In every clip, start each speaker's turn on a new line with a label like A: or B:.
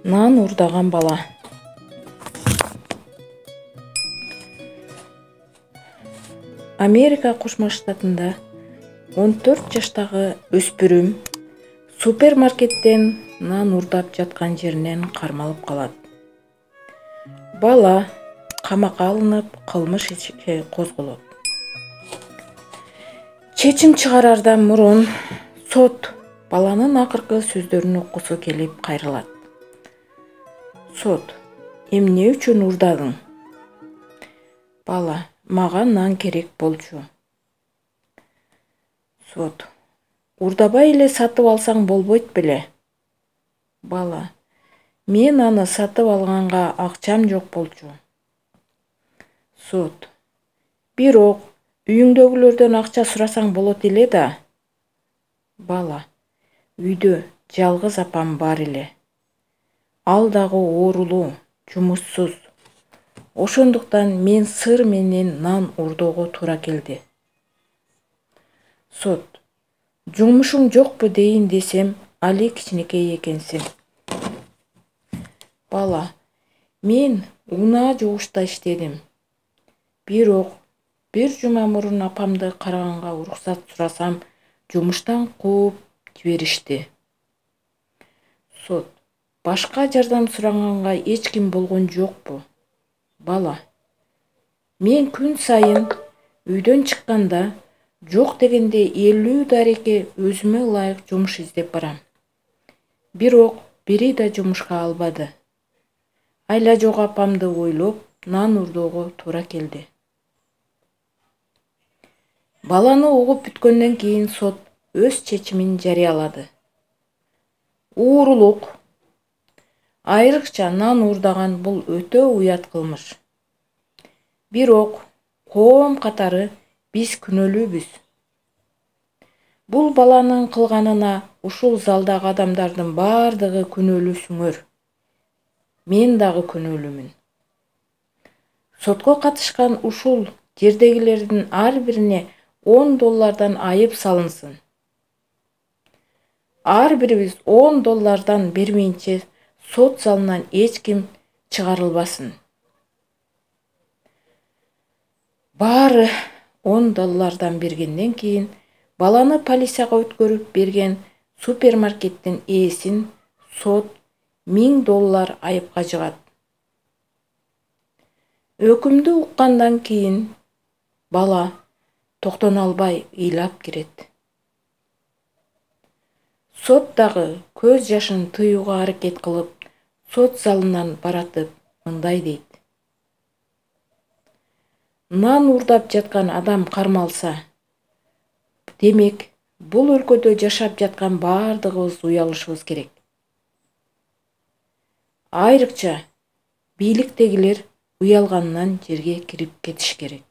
A: Нан урдаган бала. Америка Кошмо Штатында 14 жаштагы өспүрүм супермаркеттен нан урдап жаткан жеринен кармалып калат. Бала камакка алынып, кылмыш иши козголот. Чечим чыгарардан мурун сот баланын акыркы сөздөрүн уккусу келип кайрылат. Сот: эмне үчүн урдадың? Бала: мага нан керек болчу. Сот: урдабай эле сатып алсаң болбойт беле? Бала: мен аны сатып алганга акчам жок болчу. Сот: бирок үйүңдөгүлөрдөн акча сурасаң болот эле да. Бала: үйдө жалгыз апам бар эле. Ал дагы оорулуу, жумушсуз. Ошондуктан мен сыр менен нан урдоого туура келди. Сот: жумушуң жокпу дейин десем, али кичинекей экенсиң. Бала: мен унаа жугушта иштедим. Бирок бир жума мурун апамды караганга уруксат сурасам, жумуштан кууп жиберишти. Сот: башка жардам сураганга эч ким болгон жокпу? Бала: мен күн сайын үйдөн чыкканда жок дегенде 50 дареке өзүмө ылайык жумуш издеп барам. Бирок бири да жумушка албады. Айла жок апамды ойлоп, нан урдоого туура келди. Баланы угуп бүткөндөн кийин сот өз чечимин жарыялады. Уурулук. Айрыкча нан урдаган бул өтө уят кылмыш. Бирок коом катары биз күнөөлүүбүз. Бул баланын кылганына ушул залдагы адамдардын бардыгы күнөөлүүсүңөр. Мен дагы күнөөлүүмүн. Сотко катышкан ушул жердегилердин ар бирине $10 айып салынсын. Ар бирибиз $10 бермейинче сот залынан эч ким чыгарылбасын. Баары $10 бергенден кийин баланы полицияга өткөрүп берген супермаркеттин ээсин сот $1000 айыпка жыгат. Өкүмдү уккандан кийин бала токтоно албай ыйлап кирет. Сот дагы көз жашын тыюуга аракет кылып, сот залынан баратып мындай дейт. Нан урдап жаткан адам кармалса, демек, бул өлкөдө жашап жаткан бардыгыбыз уялышыбыз керек. Айрыкча бийликтегилер уялганынан жерге кирип кетиш керек.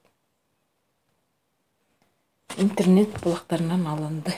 A: Интернет булактарынан алынды.